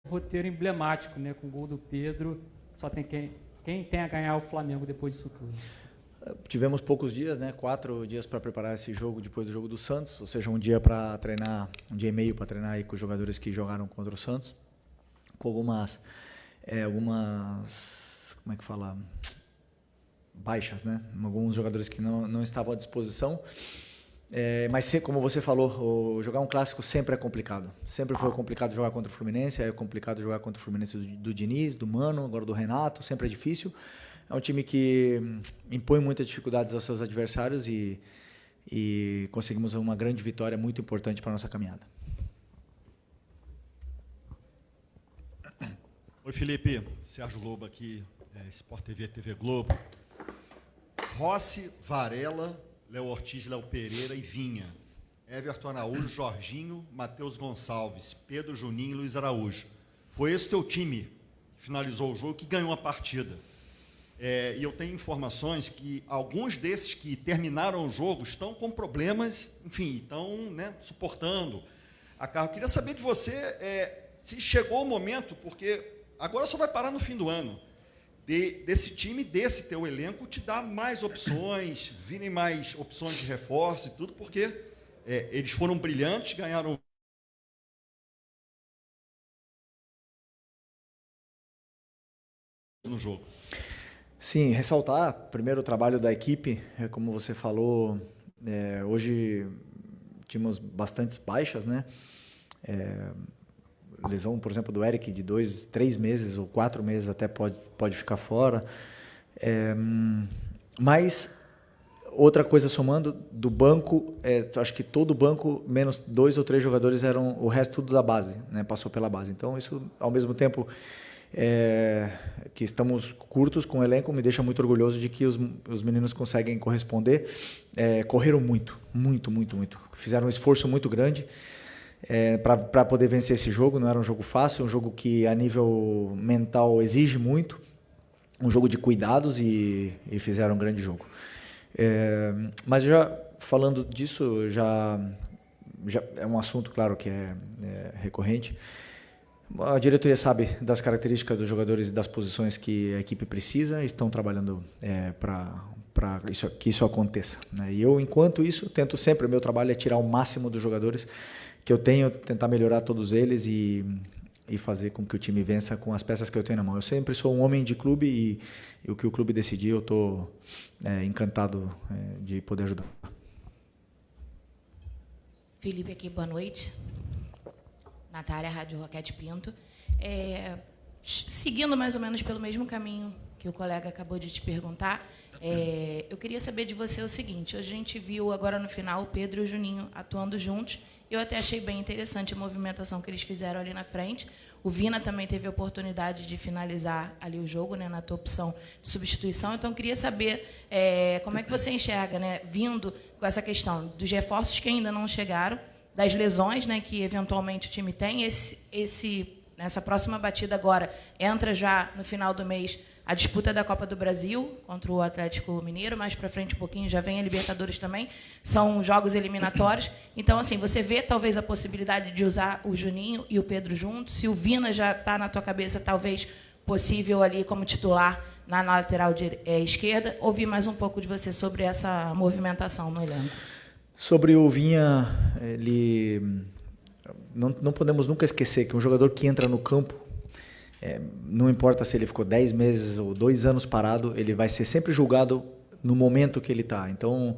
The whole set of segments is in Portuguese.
roteiro emblemático, né? Com o gol do Pedro, só tem quem tem a ganhar o Flamengo depois disso tudo. Tivemos poucos dias, né? 4 dias para preparar esse jogo depois do jogo do Santos, ou seja, um dia para treinar, um dia e meio para treinar aí com os jogadores que jogaram contra o Santos, com algumas como é que fala, baixas, né? Alguns jogadores que não estavam à disposição. Mas como você falou, jogar um clássico sempre é complicado. Sempre foi complicado jogar contra o Fluminense, é complicado jogar contra o Fluminense do Diniz, do Mano, agora do Renato, sempre é difícil. É um time que impõe muitas dificuldades aos seus adversários e conseguimos uma grande vitória muito importante para a nossa caminhada. Oi, Felipe. Sérgio Lobo aqui, Sport TV, TV Globo. Rossi, Varela, Léo Ortiz, Léo Pereira e Vinha. Everton Araújo, Jorginho, Matheus Gonçalves, Pedro Juninho e Luiz Araújo. Foi esse teu time que finalizou o jogo, que ganhou a partida. E eu tenho informações que alguns desses que terminaram o jogo estão com problemas, enfim, estão, né, suportando a carga. Eu queria saber de você se chegou o momento, porque agora só vai parar no fim do ano, desse time, desse teu elenco, te dar mais opções, virem mais opções de reforço e tudo, porque eles foram brilhantes, ganharam no jogo. Sim, ressaltar primeiro o trabalho da equipe, como você falou, hoje tínhamos bastantes baixas, né? Lesão, por exemplo, do Eric de 2, 3 meses ou 4 meses até pode ficar fora. Mas outra coisa somando, do banco, acho que todo o banco, menos 2 ou 3 jogadores, eram o resto tudo da base, né? Passou pela base. Então isso, ao mesmo tempo que estamos curtos com o elenco, me deixa muito orgulhoso de que os meninos conseguem corresponder. Correram muito. Fizeram um esforço muito grande para poder vencer esse jogo. Não era um jogo fácil, um jogo que a nível mental exige muito, um jogo de cuidados e fizeram um grande jogo. Mas já falando disso, já é um assunto, claro, que é recorrente. A diretoria sabe das características dos jogadores e das posições que a equipe precisa, estão trabalhando para que isso aconteça, né? E eu, enquanto isso, tento sempre, o meu trabalho é tirar o máximo dos jogadores que eu tenho, tentar melhorar todos eles e fazer com que o time vença com as peças que eu tenho na mão. Eu sempre sou um homem de clube e o que o clube decidir, eu estou encantado de poder ajudar. Felipe aqui, boa noite. Natália, Rádio Roquete Pinto. Seguindo mais ou menos pelo mesmo caminho que o colega acabou de te perguntar, eu queria saber de você o seguinte: a gente viu agora no final o Pedro e o Juninho atuando juntos. Eu até achei bem interessante a movimentação que eles fizeram ali na frente. O Vina também teve a oportunidade de finalizar ali o jogo, né, na tua opção de substituição. Então, eu queria saber como é que você enxerga, né, vindo com essa questão dos reforços que ainda não chegaram, das lesões, né, que eventualmente o time tem. Nessa próxima batida agora, entra já no final do mês a disputa da Copa do Brasil contra o Atlético Mineiro, mais para frente um pouquinho já vem a Libertadores também, são jogos eliminatórios. Então, assim, você vê talvez a possibilidade de usar o Juninho e o Pedro juntos, se o Vina já está na tua cabeça, talvez possível ali como titular na lateral esquerda. Ouvir mais um pouco de você sobre essa movimentação no elenco. Sobre o Vinha, não podemos nunca esquecer que um jogador que entra no campo, não importa se ele ficou 10 meses ou 2 anos parado, ele vai ser sempre julgado no momento que ele está. Então,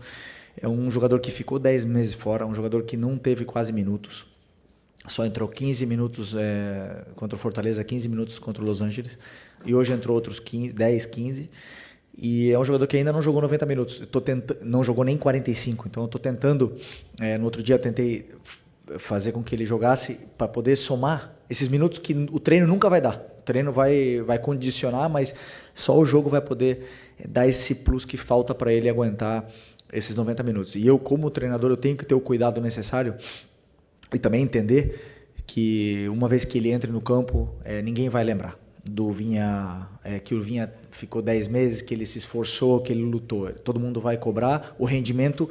é um jogador que ficou 10 meses fora, um jogador que não teve quase minutos, só entrou 15 minutos contra o Fortaleza, 15 minutos contra o Los Angeles, e hoje entrou outros 10, 15. E é um jogador que ainda não jogou 90 minutos. Não jogou nem 45. Então, eu estou tentando... no outro dia, eu tentei fazer com que ele jogasse para poder somar esses minutos que o treino nunca vai dar. O treino vai condicionar, mas só o jogo vai poder dar esse plus que falta para ele aguentar esses 90 minutos. E eu, como treinador, eu tenho que ter o cuidado necessário e também entender que uma vez que ele entre no campo, ninguém vai lembrar do Vinha, que o Vinha ficou 10 meses, que ele se esforçou, que ele lutou. Todo mundo vai cobrar o rendimento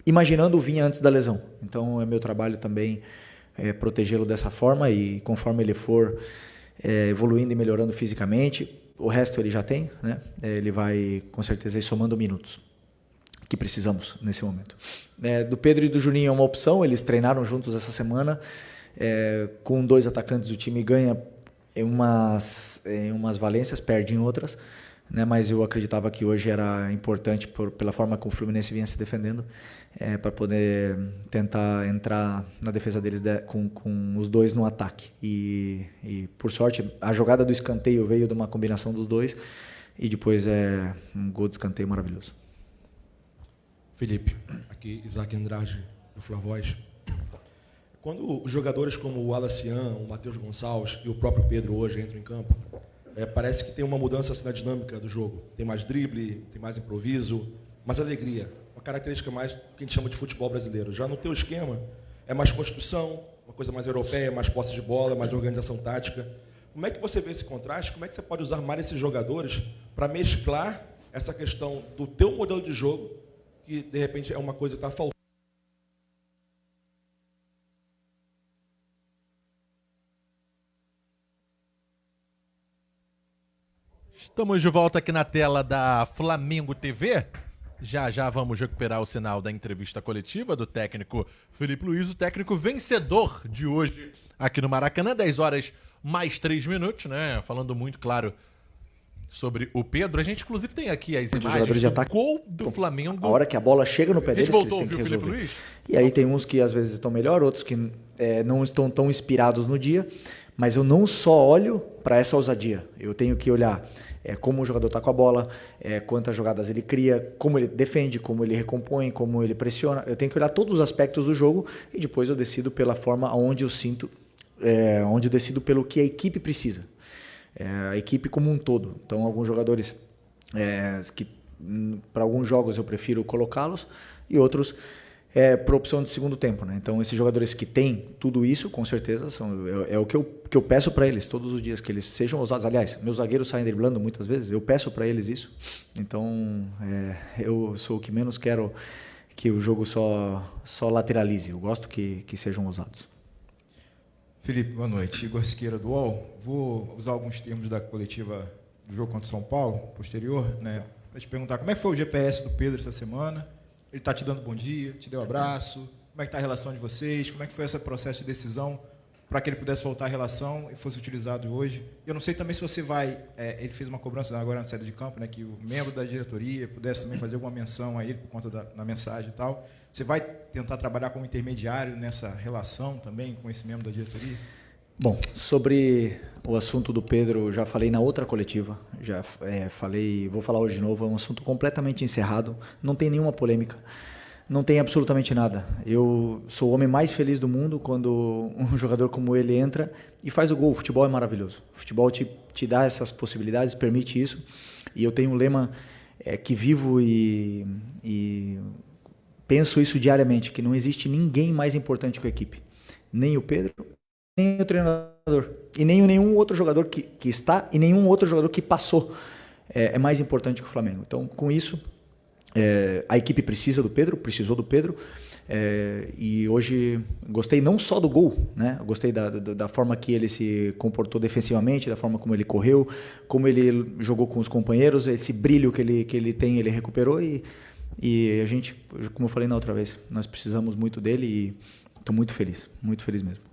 imaginando o Vinha antes da lesão. Então, é meu trabalho também protegê-lo dessa forma e conforme ele for evoluindo e melhorando fisicamente. O resto ele já tem, né? Ele vai com certeza ir somando minutos que precisamos nesse momento. Do Pedro e do Juninho é uma opção, eles treinaram juntos essa semana, com 2 atacantes o time ganha em umas valências, perde em outras, né? Mas eu acreditava que hoje era importante pela forma como o Fluminense vinha se defendendo, para poder tentar entrar na defesa deles com os 2 no ataque. E por sorte, a jogada do escanteio veio de uma combinação dos 2 e depois um gol de escanteio maravilhoso. Felipe, aqui Isaac Andrade, do Flavoz. Quando os jogadores como o Alacian, o Matheus Gonçalves e o próprio Pedro hoje entram em campo, parece que tem uma mudança assim, na dinâmica do jogo. Tem mais drible, tem mais improviso, mais alegria. Uma característica mais que a gente chama de futebol brasileiro. Já no teu esquema, é mais construção, uma coisa mais europeia, mais posse de bola, mais organização tática. Como é que você vê esse contraste? Como é que você pode usar mais esses jogadores para mesclar essa questão do teu modelo de jogo, que de repente é uma coisa que está faltando? Estamos de volta aqui na tela da Flamengo TV. Já já vamos recuperar o sinal da entrevista coletiva do técnico Felipe Luiz, o técnico vencedor de hoje aqui no Maracanã, 10 horas mais 3 minutos, né? Falando muito, claro, sobre o Pedro. A gente, inclusive, tem aqui as imagens do gol do Flamengo. A hora que a bola chega no pé deles, que eles têm que resolver. Felipe Luiz? E aí tem uns que às vezes estão melhor, outros que não estão tão inspirados no dia, mas eu não só olho para essa ousadia, eu tenho que olhar como o jogador está com a bola, quantas jogadas ele cria, como ele defende, como ele recompõe, como ele pressiona. Eu tenho que olhar todos os aspectos do jogo e depois eu decido pela forma onde eu sinto, onde eu decido pelo que a equipe precisa. A equipe como um todo. Então, alguns jogadores que para alguns jogos eu prefiro colocá-los e outros por opção de segundo tempo, né? Então, esses jogadores que têm tudo isso, com certeza, é o que eu peço para eles todos os dias, que eles sejam ousados. Aliás, meus zagueiros saem driblando muitas vezes, eu peço para eles isso. Então, eu sou o que menos quero que o jogo só lateralize. Eu gosto que sejam ousados. Felipe, boa noite. Igor Siqueira do UOL. Vou usar alguns termos da coletiva do jogo contra o São Paulo, posterior, né, para te perguntar como é que foi o GPS do Pedro essa semana. Ele está te dando bom dia, te deu um abraço. Como é que está a relação de vocês? Como é que foi esse processo de decisão para que ele pudesse voltar à relação e fosse utilizado hoje? Eu não sei também se você vai... ele fez uma cobrança agora na saída de campo, né, que o membro da diretoria pudesse também fazer alguma menção a ele por conta da mensagem e tal. Você vai tentar trabalhar como intermediário nessa relação também com esse membro da diretoria? Bom, sobre o assunto do Pedro, já falei na outra coletiva, já falei, vou falar hoje de novo, é um assunto completamente encerrado, não tem nenhuma polêmica, não tem absolutamente nada. Eu sou o homem mais feliz do mundo quando um jogador como ele entra e faz o gol. O futebol é maravilhoso, o futebol te dá essas possibilidades, permite isso, e eu tenho um lema que vivo e penso isso diariamente, que não existe ninguém mais importante que a equipe, nem o Pedro, nem o treinador, e nem nenhum outro jogador que está e nenhum outro jogador que passou é mais importante que o Flamengo. Então, com isso, a equipe precisa do Pedro, precisou do Pedro, e hoje gostei não só do gol, né? Eu gostei da forma que ele se comportou defensivamente, da forma como ele correu, como ele jogou com os companheiros, esse brilho que ele tem, ele recuperou e a gente, como eu falei na outra vez, nós precisamos muito dele e estou muito feliz mesmo.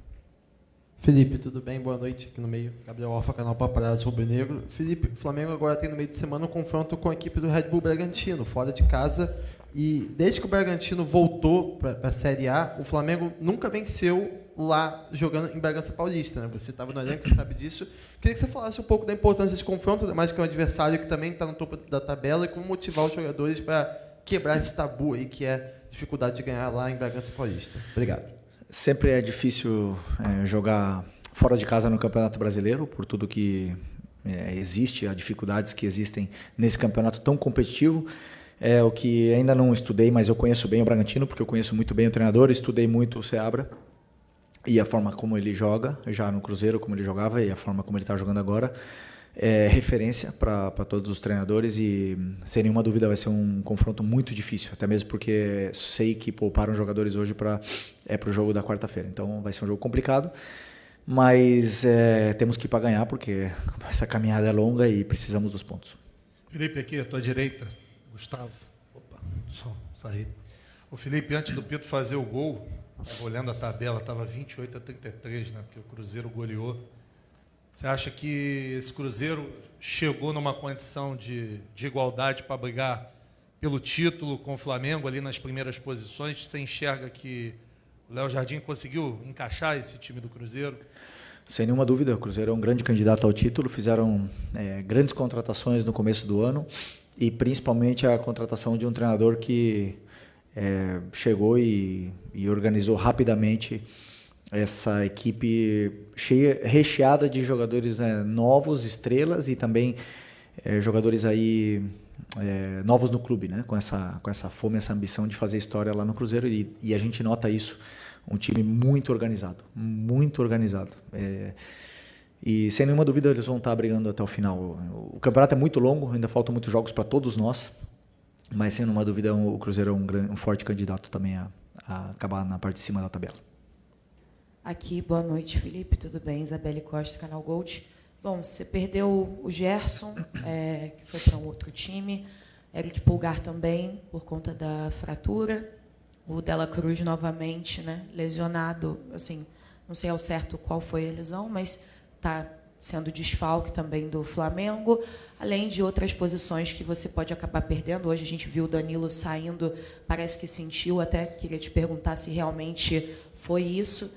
Felipe, tudo bem? Boa noite aqui no meio. Gabriel Alfa, canal Paparazzi Rubro-Negro. Felipe, o Flamengo agora tem no meio de semana um confronto com a equipe do Red Bull Bragantino, fora de casa. E desde que o Bragantino voltou para a Série A, o Flamengo nunca venceu lá jogando em Bragança Paulista, né? Você estava no elenco, você sabe disso. Queria que você falasse um pouco da importância desse confronto, mais que é um adversário que também está no topo da tabela, e como motivar os jogadores para quebrar esse tabu aí que é a dificuldade de ganhar lá em Bragança Paulista. Obrigado. Sempre é difícil jogar fora de casa no Campeonato Brasileiro, por tudo que existe, as dificuldades que existem nesse campeonato tão competitivo. O que ainda não estudei, mas eu conheço bem o Bragantino, porque eu conheço muito bem o treinador, estudei muito o Seabra e a forma como ele joga, já no Cruzeiro, como ele jogava, e a forma como ele está jogando agora. Referência para todos os treinadores e, sem nenhuma dúvida, vai ser um confronto muito difícil, até mesmo porque sei que pouparam jogadores hoje para o jogo da quarta-feira. Então, vai ser um jogo complicado, mas temos que ir para ganhar, porque essa caminhada é longa e precisamos dos pontos. Felipe, aqui à tua direita, Gustavo. Opa, só sair. O Felipe, antes do Pedro fazer o gol, olhando a tabela, estava 28-33, né? Porque o Cruzeiro goleou. Você acha que esse Cruzeiro chegou numa condição de igualdade para brigar pelo título com o Flamengo ali nas primeiras posições? Você enxerga que o Léo Jardim conseguiu encaixar esse time do Cruzeiro? Sem nenhuma dúvida, o Cruzeiro é um grande candidato ao título, fizeram grandes contratações no começo do ano e principalmente a contratação de um treinador que chegou e organizou rapidamente essa equipe recheada de jogadores novos, estrelas e também jogadores aí novos no clube, né? Com essa fome, essa ambição de fazer história lá no Cruzeiro e a gente nota isso. Um time muito organizado, muito organizado. E sem nenhuma dúvida eles vão estar brigando até o final. O campeonato é muito longo, ainda faltam muitos jogos para todos nós, mas sem nenhuma dúvida o Cruzeiro é um forte candidato também a acabar na parte de cima da tabela. Aqui, boa noite, Felipe, tudo bem? Isabelle Costa, Canal Gold. Bom, você perdeu o Gerson, que foi para um outro time, Eric Pulgar também, por conta da fratura. O Dela Cruz novamente, né, lesionado, assim, não sei ao certo qual foi a lesão, mas está sendo desfalque também do Flamengo, além de outras posições que você pode acabar perdendo. Hoje a gente viu o Danilo saindo, parece que sentiu, até queria te perguntar se realmente foi isso.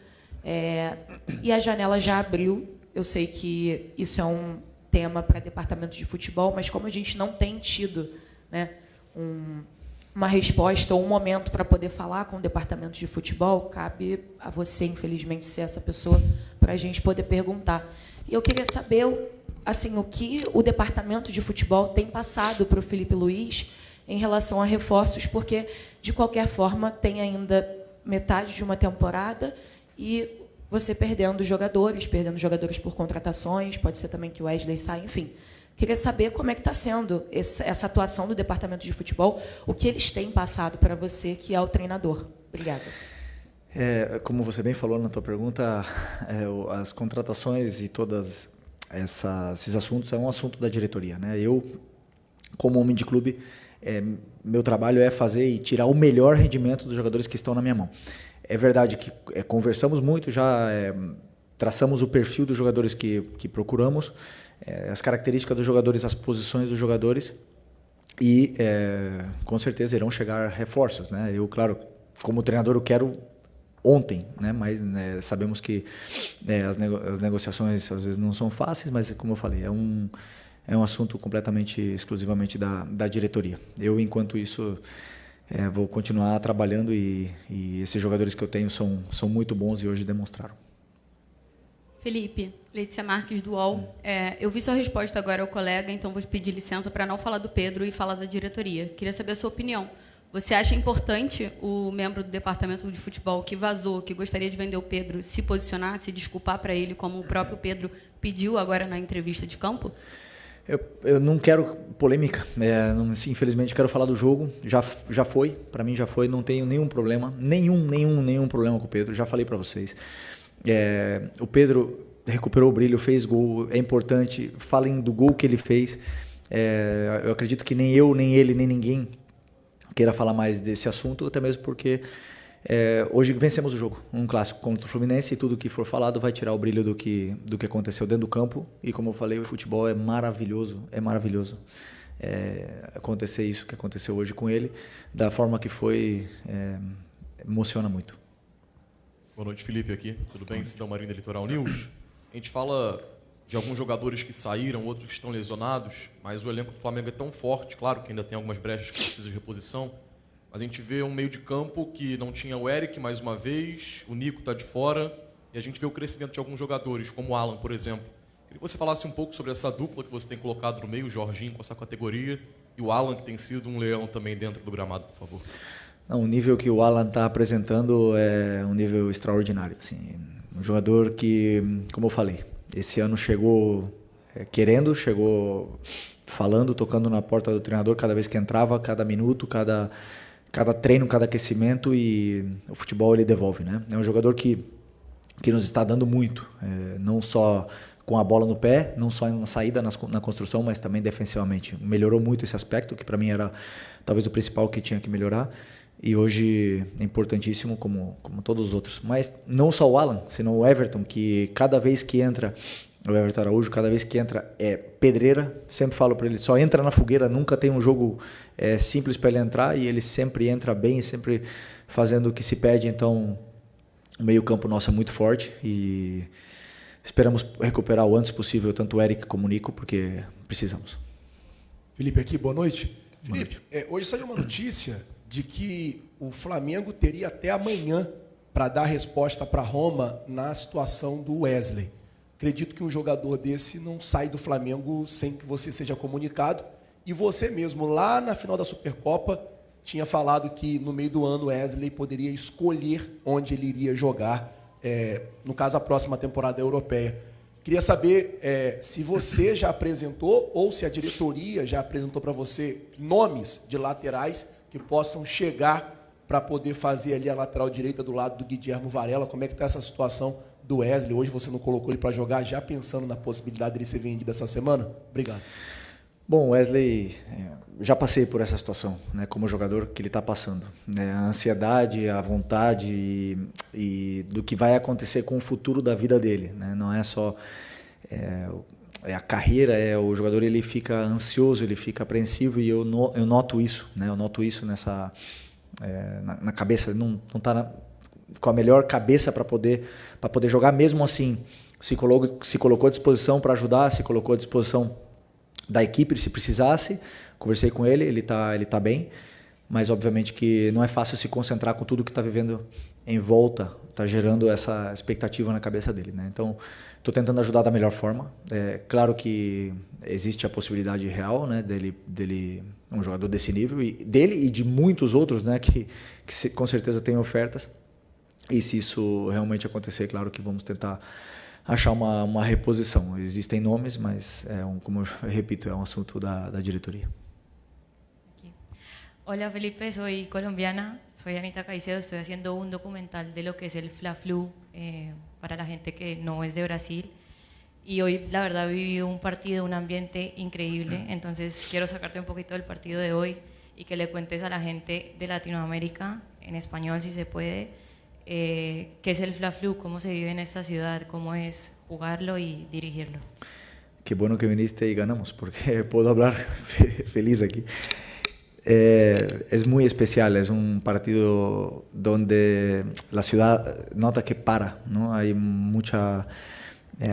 E a janela já abriu, eu sei que isso é um tema para departamento de futebol, mas como a gente não tem tido, né, uma resposta ou um momento para poder falar com o departamento de futebol, cabe a você, infelizmente, ser essa pessoa para a gente poder perguntar. E eu queria saber assim, o que o departamento de futebol tem passado para o Felipe Luiz em relação a reforços, porque, de qualquer forma, tem ainda metade de uma temporada e você perdendo jogadores por contratações, pode ser também que o Wesley saia, enfim. Queria saber como é que está sendo essa atuação do departamento de futebol, o que eles têm passado para você, que é o treinador. Obrigada. Como você bem falou na tua pergunta, as contratações e todos esses assuntos é um assunto da diretoria, né? Eu, como homem de clube, meu trabalho é fazer e tirar o melhor rendimento dos jogadores que estão na minha mão. É verdade que conversamos muito, já traçamos o perfil dos jogadores que procuramos, as características dos jogadores, as posições dos jogadores e com certeza irão chegar reforços, né? Eu, claro, como treinador eu quero ontem, né? Mas sabemos que as negociações às vezes não são fáceis, mas como eu falei, é um assunto completamente, exclusivamente da diretoria. Eu, enquanto isso, vou continuar trabalhando e esses jogadores que eu tenho são muito bons e hoje demonstraram. Felipe, Letícia Marques do UOL. Eu vi sua resposta agora ao colega, então vou pedir licença para não falar do Pedro e falar da diretoria. Queria saber a sua opinião. Você acha importante o membro do departamento de futebol que vazou, que gostaria de vender o Pedro, se posicionar, se desculpar para ele, como o próprio Pedro pediu agora na entrevista de campo? Eu não quero polêmica, infelizmente quero falar do jogo, já foi, para mim já foi, não tenho nenhum problema, nenhum problema com o Pedro, já falei para vocês. O Pedro recuperou o brilho, fez gol, é importante, falem do gol que ele fez. Eu acredito que nem eu, nem ele, nem ninguém queira falar mais desse assunto, até mesmo porque hoje vencemos o jogo, um clássico contra o Fluminense, e tudo que for falado vai tirar o brilho do que aconteceu dentro do campo, e como eu falei, o futebol é maravilhoso, acontecer isso que aconteceu hoje com ele, da forma que foi, emociona muito. Boa noite, Felipe, aqui. Tudo bem? Cidão Marina, Litoral News. A gente fala de alguns jogadores que saíram, outros que estão lesionados, mas o elenco do Flamengo é tão forte, claro que ainda tem algumas brechas que precisam de reposição, mas a gente vê um meio de campo que não tinha o Eric mais uma vez, o Nico está de fora, e a gente vê o crescimento de alguns jogadores, como o Alan, por exemplo. Queria que você falasse um pouco sobre essa dupla que você tem colocado no meio, o Jorginho com essa categoria, e o Alan, que tem sido um leão também dentro do gramado, por favor. Não, o nível que o Alan está apresentando é um nível extraordinário. Assim, um jogador que, como eu falei, esse ano chegou chegou falando, tocando na porta do treinador cada vez que entrava, cada minuto, cada treino, cada aquecimento, e o futebol ele devolve, né? É um jogador que que nos está dando muito, não só com a bola no pé, não só na saída, na construção, mas também defensivamente. Melhorou muito esse aspecto, que para mim era talvez o principal que tinha que melhorar, e hoje é importantíssimo como todos os outros. Mas não só o Alan, senão o Everton, que cada vez que entra, o Everton Araújo, cada vez que entra é pedreira. Sempre falo para ele, só entra na fogueira, nunca tem um jogo simples para ele entrar, e ele sempre entra bem, sempre fazendo o que se pede. Então o meio-campo nosso é muito forte e esperamos recuperar o antes possível tanto o Eric como o Nico, porque precisamos. Felipe aqui, boa noite. Boa Felipe, hoje saiu uma notícia de que o Flamengo teria até amanhã para dar resposta para Roma na situação do Wesley. Acredito que um jogador desse não sai do Flamengo sem que você seja comunicado. E você mesmo, lá na final da Supercopa, tinha falado que no meio do ano Wesley poderia escolher onde ele iria jogar, no caso a próxima temporada europeia. Queria saber se você já apresentou ou se a diretoria já apresentou para você nomes de laterais que possam chegar para poder fazer ali a lateral direita do lado do Guilherme Varela. Como é que está essa situação do Wesley? Hoje você não colocou ele para jogar, já pensando na possibilidade de ele ser vendido essa semana? Obrigado. Bom, Wesley, já passei por essa situação, né, como jogador que ele está passando, né, a ansiedade, a vontade e do que vai acontecer com o futuro da vida dele, né, não é só a carreira, o jogador ele fica ansioso, ele fica apreensivo, e eu noto isso, né, eu noto isso nessa na cabeça, não está com a melhor cabeça para poder jogar. Mesmo assim, se colocou à disposição para ajudar, se colocou à disposição da equipe se precisasse. Conversei com ele, ele tá bem, mas obviamente que não é fácil se concentrar com tudo que está vivendo em volta, está gerando essa expectativa na cabeça dele, né? Então, estou tentando ajudar da melhor forma. Claro que existe a possibilidade real, né, dele um jogador desse nível, e dele e de muitos outros, né, que com certeza tem ofertas. E se isso realmente acontecer, claro que vamos tentar achar uma reposição. Existem nomes, mas como eu repito, é um assunto da diretoria. Hola Felipe, soy colombiana, soy Anita Caicedo, estoy haciendo un documental de lo que es el Fla-Flu para la gente que no es de Brasil, y hoy la verdad viví un partido, un ambiente increíble, entonces quiero sacarte un poquito del partido de hoy y que le cuentes a la gente de Latinoamérica, en español si se puede, qué es el Fla-Flu, cómo se vive en esta ciudad, cómo es jugarlo y dirigirlo. Qué bueno que viniste y ganamos, porque puedo hablar feliz aquí. Es muy especial, es un partido donde la ciudad nota que para, ¿no? Hay mucha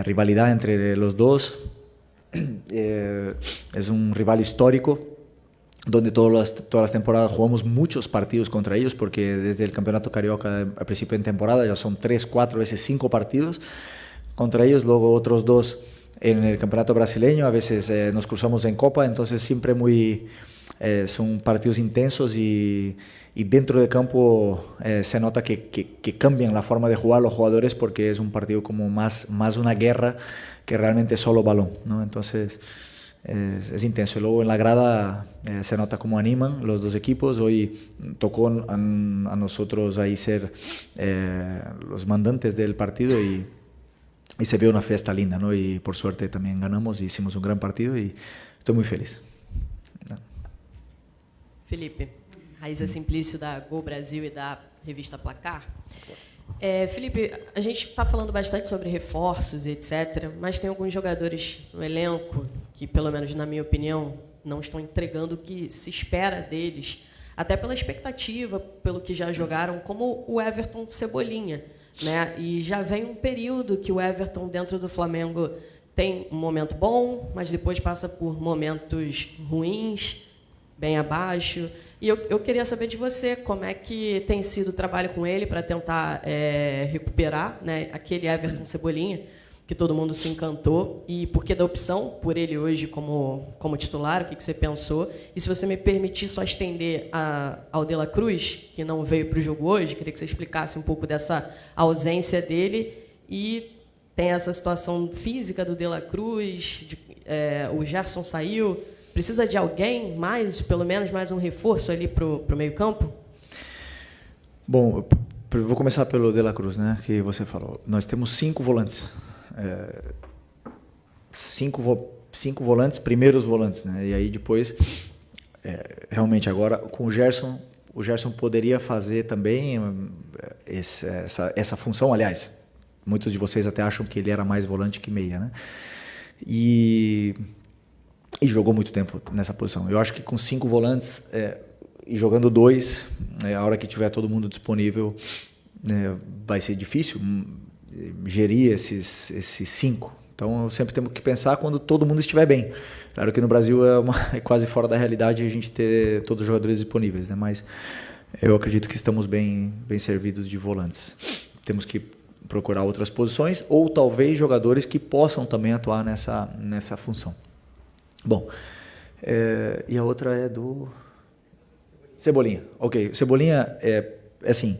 rivalidad entre los dos, es un rival histórico, donde todas las temporadas jugamos muchos partidos contra ellos, porque desde el Campeonato Carioca al principio de temporada ya son 3, 4, a veces 5 partidos contra ellos, luego otros 2 en el Campeonato Brasileño, a veces nos cruzamos en Copa, entonces siempre son partidos intensos y dentro del campo se nota que cambian la forma de jugar los jugadores, porque es un partido como más una guerra que realmente solo balón, ¿no? Entonces es intenso. Y luego en la grada se nota cómo animan los dos equipos. Hoy tocó a nosotros ahí ser los mandantes del partido y se vio una fiesta linda, ¿no? Y por suerte también ganamos y hicimos un gran partido y estoy muy feliz. Felipe, Raíza Simplício da Gol Brasil e da revista Placar. Felipe, a gente está falando bastante sobre reforços, etc., mas tem alguns jogadores no elenco que, pelo menos na minha opinião, não estão entregando o que se espera deles, até pela expectativa, pelo que já jogaram, como o Everton Cebolinha, né? E já vem um período que o Everton, dentro do Flamengo, tem um momento bom, mas depois passa por momentos ruins, bem abaixo. E eu queria saber de você como é que tem sido o trabalho com ele para tentar recuperar, né, aquele Everton Cebolinha, que todo mundo se encantou, e por que da opção por ele hoje como titular, o que você pensou? E se você me permitir só estender ao De La Cruz, que não veio para o jogo hoje, queria que você explicasse um pouco dessa ausência dele, e tem essa situação física do De La Cruz, o Gerson saiu. Precisa de alguém mais, pelo menos mais um reforço ali para o meio-campo? Bom, Vou começar pelo De La Cruz, né, que você falou. Nós temos 5 volantes. 5 volantes, primeiros volantes, né? E aí depois, realmente agora com o Gerson poderia fazer também essa função. Aliás, muitos de vocês até acham que ele era mais volante que meia, né? E jogou muito tempo nessa posição. Eu acho que com 5 volantes e jogando 2, a hora que tiver todo mundo disponível, vai ser difícil gerir esses 5. Então, sempre temos que pensar quando todo mundo estiver bem. Claro que no Brasil é quase fora da realidade a gente ter todos os jogadores disponíveis, né? Mas eu acredito que estamos bem servidos de volantes. Temos que procurar outras posições ou talvez jogadores que possam também atuar nessa função. Bom, e a outra é do Cebolinha. Ok, Cebolinha assim,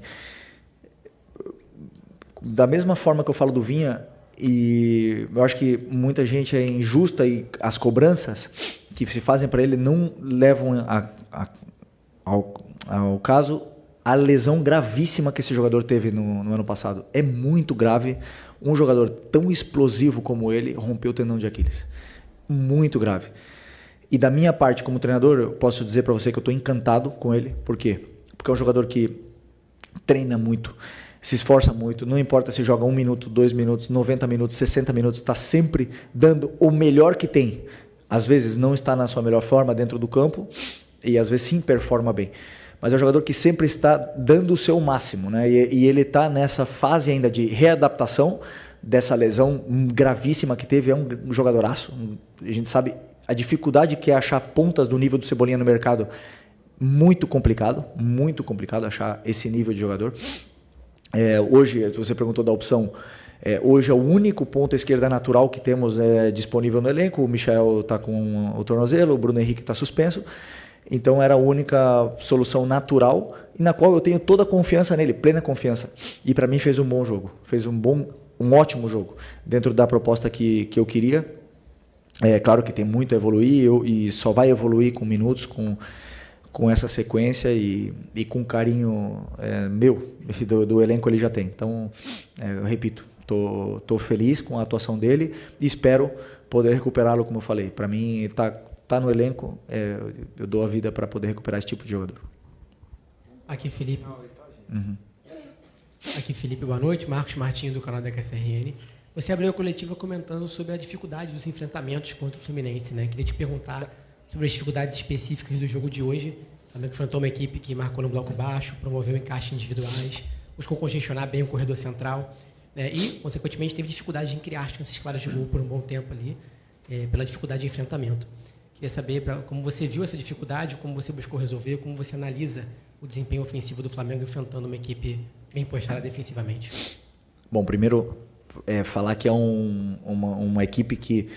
da mesma forma que eu falo do Vinha, e eu acho que muita gente é injusta e as cobranças que se fazem para ele não levam ao caso a lesão gravíssima que esse jogador teve no ano passado. É muito grave. Um jogador tão explosivo como ele rompeu o tendão de Aquiles. Muito grave. E da minha parte como treinador, eu posso dizer para você que eu estou encantado com ele. Por quê? Porque é um jogador que treina muito, se esforça muito, não importa se joga 1 minuto, 2 minutos, 90 minutos, 60 minutos, está sempre dando o melhor que tem. Às vezes não está na sua melhor forma dentro do campo e às vezes sim performa bem. Mas é um jogador que sempre está dando o seu máximo, né? E ele está nessa fase ainda de readaptação dessa lesão gravíssima que teve. É um jogadoraço. A gente sabe a dificuldade que é achar pontas do nível do Cebolinha no mercado. Muito complicado achar esse nível de jogador. Hoje, você perguntou da opção, hoje é o único ponta esquerda natural que temos disponível no elenco. O Michael está com o tornozelo, o Bruno Henrique está suspenso. Então era a única solução natural e na qual eu tenho toda a confiança nele, plena confiança. E para mim fez um bom jogo, fez um ótimo jogo dentro da proposta que eu queria. É claro que tem muito a evoluir e só vai evoluir com minutos, com essa sequência e com carinho meu e do elenco ele já tem. Então, eu repito, tô feliz com a atuação dele e espero poder recuperá-lo, como eu falei. Para mim, tá no elenco, eu dou a vida para poder recuperar esse tipo de jogador. Aqui, Felipe. Uhum. Aqui, Felipe, boa noite. Marcos Martins, do canal da KSRN. Você abriu a coletiva comentando sobre a dificuldade dos enfrentamentos contra o Fluminense, né? Queria te perguntar sobre as dificuldades específicas do jogo de hoje. Também enfrentou uma equipe que marcou no bloco baixo, promoveu encaixes individuais, buscou congestionar bem o corredor central, né? E, consequentemente, teve dificuldade em criar chances claras de gol por um bom tempo ali, pela dificuldade de enfrentamento. Queria saber como você viu essa dificuldade, como você buscou resolver, como você analisa o desempenho ofensivo do Flamengo enfrentando uma equipe bem postada defensivamente. Bom, primeiro, falar que é uma equipe que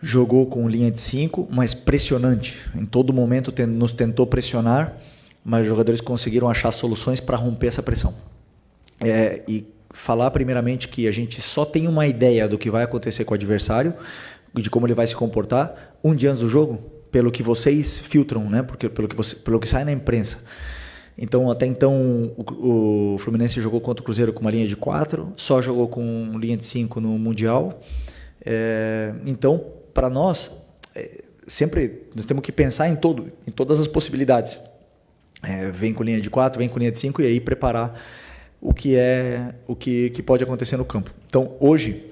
jogou com linha de 5, mas pressionante. Em todo momento nos tentou pressionar, mas os jogadores conseguiram achar soluções para romper essa pressão. E falar primeiramente que a gente só tem uma ideia do que vai acontecer com o adversário, de como ele vai se comportar, um dia antes do jogo, pelo que vocês filtram, né? Porque pelo que sai na imprensa. Então, até então, o Fluminense jogou contra o Cruzeiro com uma linha de 4, só jogou com linha de 5 no Mundial. Então, para nós, sempre nós temos que pensar em todas as possibilidades. Vem com linha de 4, vem com linha de 5 e aí preparar o que pode acontecer no campo. Então, hoje,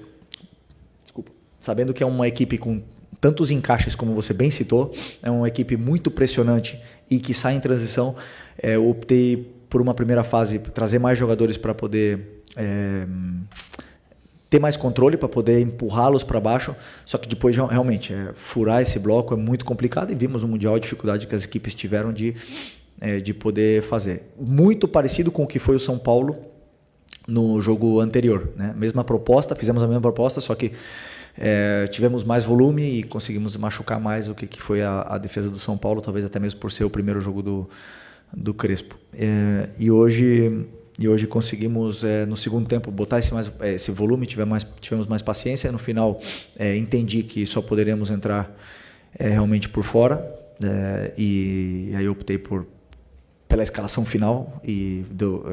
sabendo que é uma equipe com tantos encaixes, como você bem citou, é uma equipe muito pressionante e que sai em transição, eu optei por uma primeira fase, trazer mais jogadores para poder ter mais controle, para poder empurrá-los para baixo, só que depois realmente furar esse bloco é muito complicado e vimos no Mundial a dificuldade que as equipes tiveram de poder fazer. Muito parecido com o que foi o São Paulo no jogo anterior, né? Mesma proposta, fizemos a mesma proposta, só que tivemos mais volume e conseguimos machucar mais o que foi a defesa do São Paulo, talvez até mesmo por ser o primeiro jogo do Crespo. E hoje conseguimos, no segundo tempo, botar esse volume, tivemos mais paciência. No final, entendi que só poderíamos entrar realmente por fora, e aí optei por pela escalação final e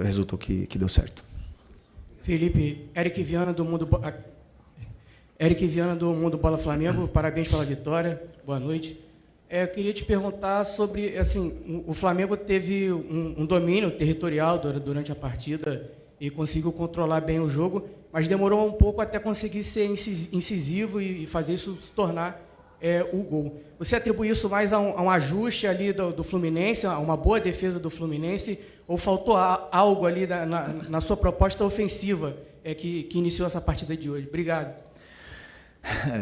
resultou que deu certo. Felipe, Eric Viana do Mundo Bola Flamengo, parabéns pela vitória, boa noite. Eu queria te perguntar sobre, assim, o Flamengo teve um domínio territorial durante a partida e conseguiu controlar bem o jogo, mas demorou um pouco até conseguir ser incisivo e fazer isso se tornar o gol. Você atribui isso mais a um ajuste ali do Fluminense, a uma boa defesa do Fluminense, ou faltou algo ali na sua proposta ofensiva que iniciou essa partida de hoje? Obrigado.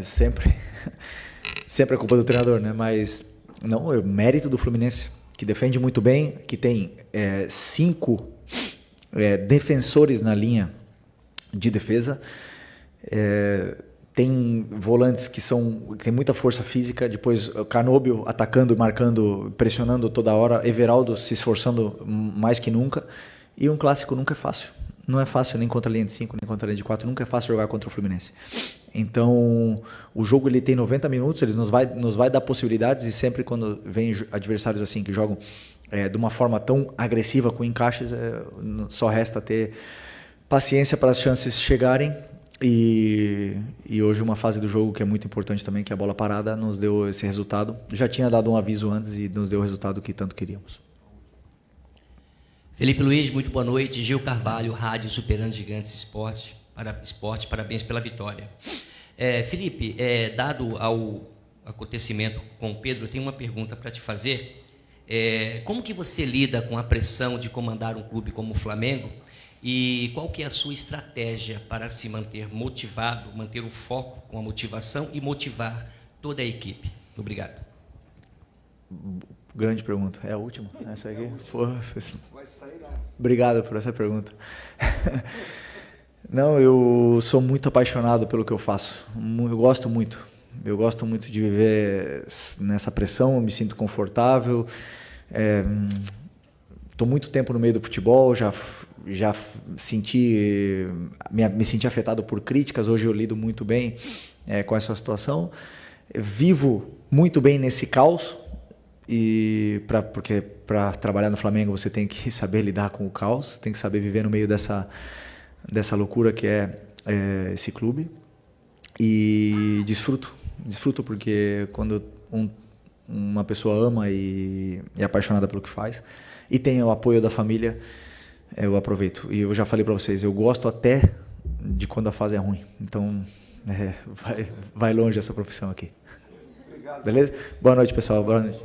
Sempre é culpa do treinador, né? Mas não, é mérito do Fluminense, que defende muito bem, que tem 5 defensores na linha de defesa, tem volantes que tem muita força física, depois o Canóbio atacando, marcando, pressionando toda hora, Everaldo se esforçando mais que nunca, e um clássico nunca é fácil. Não é fácil nem contra a linha de 5, nem contra a linha de 4, nunca é fácil jogar contra o Fluminense. Então, o jogo ele tem 90 minutos, ele nos vai dar possibilidades, e sempre quando vem adversários assim que jogam de uma forma tão agressiva com encaixes, só resta ter paciência para as chances chegarem. E hoje uma fase do jogo que é muito importante também, que é a bola parada, nos deu esse resultado. Já tinha dado um aviso antes e nos deu o resultado que tanto queríamos. Felipe Luiz, muito boa noite. Gil Carvalho, Rádio Superando Gigantes Esporte, parabéns pela vitória. Felipe, dado ao acontecimento com o Pedro, eu tenho uma pergunta para te fazer. Como que você lida com a pressão de comandar um clube como o Flamengo? E qual que é a sua estratégia para se manter motivado, manter o foco com a motivação e motivar toda a equipe? Obrigado. Grande pergunta. É a última? Essa aqui? Obrigado por essa pergunta. Não, eu sou muito apaixonado pelo que eu faço. Eu gosto muito. Eu gosto muito de viver nessa pressão, eu me sinto confortável. Estou muito tempo no meio do futebol, já me senti afetado por críticas, hoje eu lido muito bem com essa situação. Vivo muito bem nesse caos, porque para trabalhar no Flamengo você tem que saber lidar com o caos, tem que saber viver no meio dessa loucura que é esse clube. E desfruto porque quando uma pessoa ama e é apaixonada pelo que faz e tem o apoio da família, eu aproveito. E eu já falei para vocês, eu gosto até de quando a fase é ruim. Então, vai longe essa profissão aqui. Beleza? Boa noite, pessoal. Boa noite.